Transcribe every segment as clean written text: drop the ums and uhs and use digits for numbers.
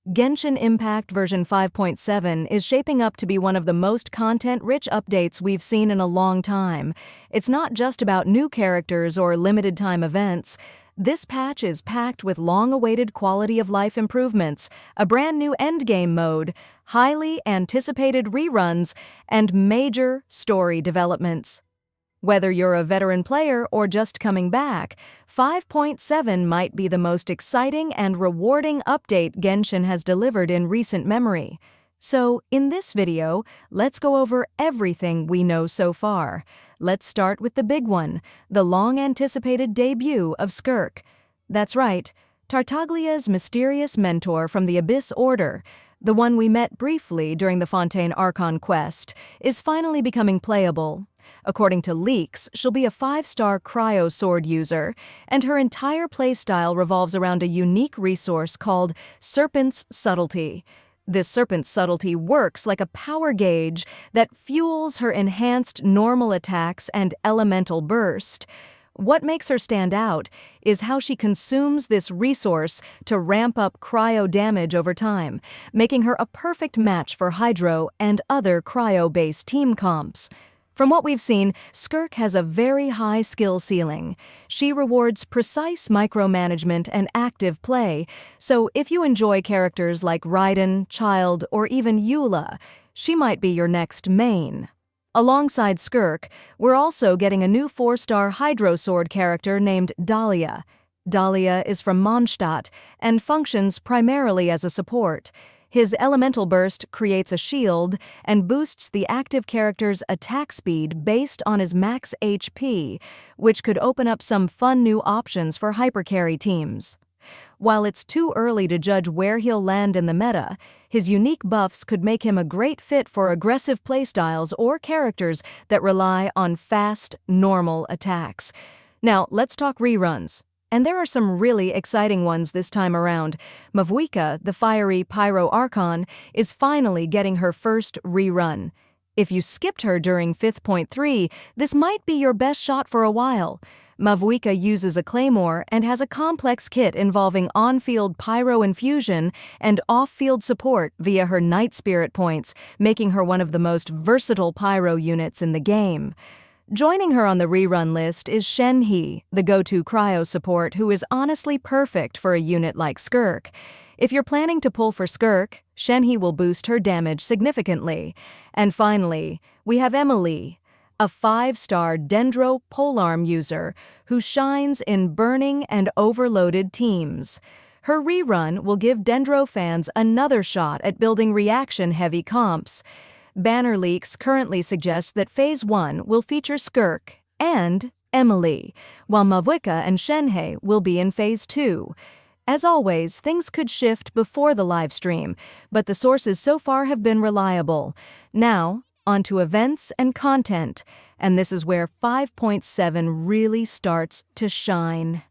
Genshin Impact version 5.7 is shaping up to be one of the most content-rich updates we've seen in a long time. It's not just about new characters or limited-time events. This patch is packed with long-awaited quality-of-life improvements, a brand-new endgame mode, highly anticipated reruns, and major story developments. Whether you're a veteran player or just coming back, 5.7 might be the most exciting and rewarding update Genshin has delivered in recent memory. So, in this video, let's go over everything we know so far. Let's start with the big one, the long-anticipated debut of Skirk. That's right, Tartaglia's mysterious mentor from the Abyss Order, the one we met briefly during the Fontaine Archon quest, is finally becoming playable. According to leaks, she'll be a 5-star cryo sword user, and her entire playstyle revolves around a unique resource called Serpent's Subtlety. This Serpent's Subtlety works like a power gauge that fuels her enhanced normal attacks and elemental burst. What makes her stand out is how she consumes this resource to ramp up cryo damage over time, making her a perfect match for Hydro and other cryo-based team comps. From what we've seen, Skirk has a very high skill ceiling. She rewards precise micromanagement and active play, so if you enjoy characters like Raiden, Child, or even Eula, she might be your next main. Alongside Skirk, we're also getting a new 4-star Hydro Sword character named Dahlia. Dahlia is from Mondstadt and functions primarily as a support. His elemental burst creates a shield and boosts the active character's attack speed based on his max HP, which could open up some fun new options for hypercarry teams. While it's too early to judge where he'll land in the meta, his unique buffs could make him a great fit for aggressive playstyles or characters that rely on fast, normal attacks. Now, let's talk reruns. And there are some really exciting ones this time around. Mavuika, the fiery Pyro Archon, is finally getting her first rerun. If you skipped her during 5.3, this might be your best shot for a while. Mavuika uses a claymore and has a complex kit involving on-field pyro infusion and off-field support via her Night Spirit points, making her one of the most versatile pyro units in the game. Joining her on the rerun list is Shenhe, the go-to cryo support who is honestly perfect for a unit like Skirk. If you're planning to pull for Skirk, Shenhe will boost her damage significantly. And finally, we have Emily, a 5-star Dendro polearm user who shines in burning and overloaded teams. Her rerun will give Dendro fans another shot at building reaction-heavy comps. Banner leaks currently suggest that Phase 1 will feature Skirk and Emily, while Mavuika and Shenhe will be in Phase 2. As always, things could shift before the livestream, but the sources so far have been reliable. Now, onto events and content, and this is where 5.7 really starts to shine.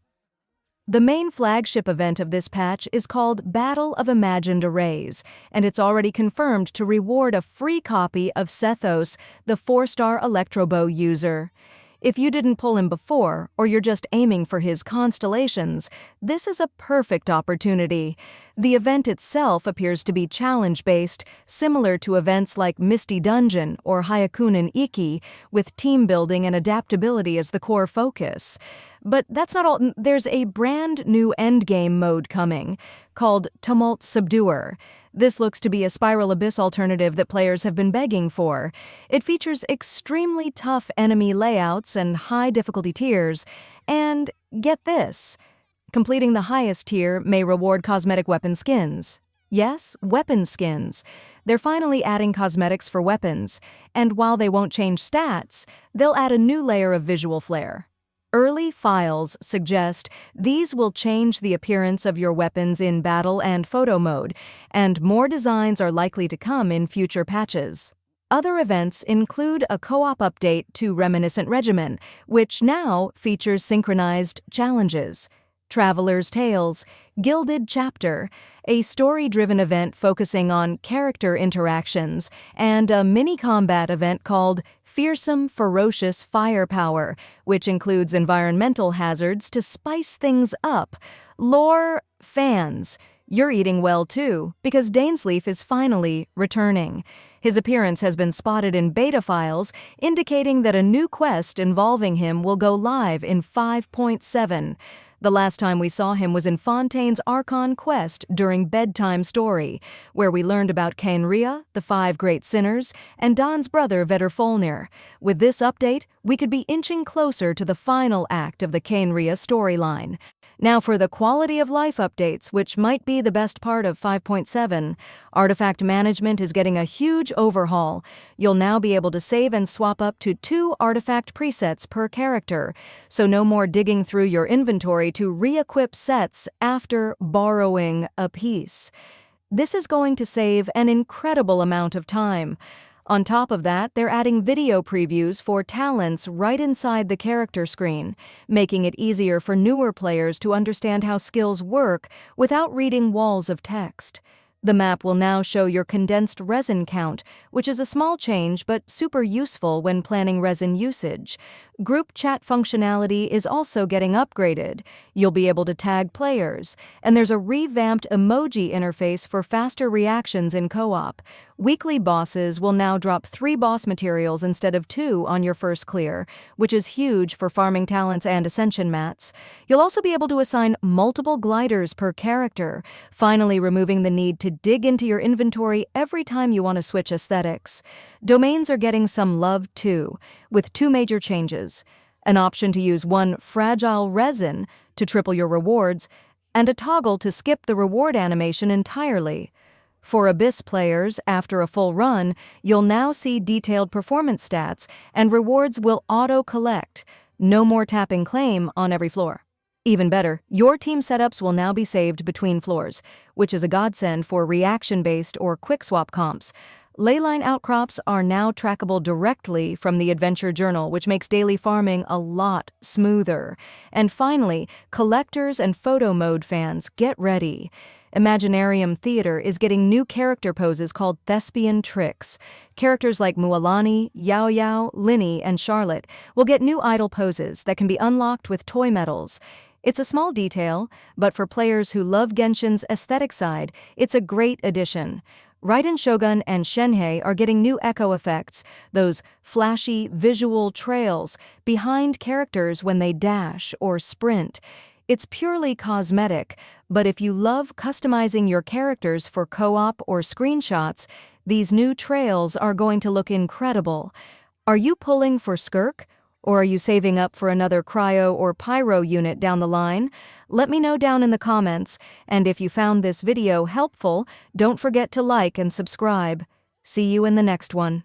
The main flagship event of this patch is called Battle of Imagined Arrays, and it's already confirmed to reward a free copy of Sethos, the 4-star Electro Bow user. If you didn't pull him before, or you're just aiming for his constellations, this is a perfect opportunity. The event itself appears to be challenge-based, similar to events like Misty Dungeon or Hyakunin Ikki, with team building and adaptability as the core focus. But that's not all. There's a brand new endgame mode coming, called Tumult Subduer. This looks to be a Spiral Abyss alternative that players have been begging for. It features extremely tough enemy layouts and high difficulty tiers, and get this, completing the highest tier may reward cosmetic weapon skins. Yes, weapon skins. They're finally adding cosmetics for weapons, and while they won't change stats, they'll add a new layer of visual flair. Early files suggest these will change the appearance of your weapons in battle and photo mode, and more designs are likely to come in future patches. Other events include a co-op update to Reminiscent Regimen, which now features synchronized challenges. Traveler's Tales, Gilded Chapter, a story-driven event focusing on character interactions, and a mini-combat event called Fearsome Ferocious Firepower, which includes environmental hazards to spice things up. Lore fans, You're eating well too, because Dainsleif is finally returning. His appearance has been spotted in beta files, indicating that a new quest involving him will go live in 5.7. The last time we saw him was in Fontaine's Archon quest during Bedtime Story, where we learned about Kenria, the 5 great sinners, and Don's brother Vetterfolnir. With this update, we could be inching closer to the final act of the Kenria storyline. Now for the quality of life updates, which might be the best part of 5.7, artifact management is getting a huge overhaul. You'll now be able to save and swap up to 2 artifact presets per character, so no more digging through your inventory to re-equip sets after borrowing a piece. This is going to save an incredible amount of time. On top of that, they're adding video previews for talents right inside the character screen, making it easier for newer players to understand how skills work without reading walls of text. The map will now show your condensed resin count, which is a small change but super useful when planning resin usage. Group chat functionality is also getting upgraded. You'll be able to tag players, and there's a revamped emoji interface for faster reactions in co-op. Weekly bosses will now drop 3 boss materials instead of 2 on your first clear, which is huge for farming talents and ascension mats. You'll also be able to assign multiple gliders per character, finally removing the need to dig into your inventory every time you want to switch aesthetics. Domains are getting some love too, with 2 major changes. An option to use 1 fragile resin to triple your rewards, and a toggle to skip the reward animation entirely. For Abyss players, after a full run, you'll now see detailed performance stats, and rewards will auto-collect. No more tapping claim on every floor. Even better, your team setups will now be saved between floors, which is a godsend for reaction-based or quick-swap comps. Leyline outcrops are now trackable directly from the Adventure Journal, which makes daily farming a lot smoother. And finally, collectors and photo mode fans, get ready. Imaginarium Theater is getting new character poses called Thespian Tricks. Characters like Mualani, Yao Yao, Linny, and Charlotte will get new idol poses that can be unlocked with toy medals. It's a small detail, but for players who love Genshin's aesthetic side, it's a great addition. Raiden Shogun and Shenhei are getting new echo effects, those flashy visual trails behind characters when they dash or sprint. It's purely cosmetic, but if you love customizing your characters for co-op or screenshots, these new trails are going to look incredible. Are you pulling for Skirk? Or are you saving up for another cryo or pyro unit down the line? Let me know down in the comments, and if you found this video helpful, don't forget to like and subscribe. See you in the next one.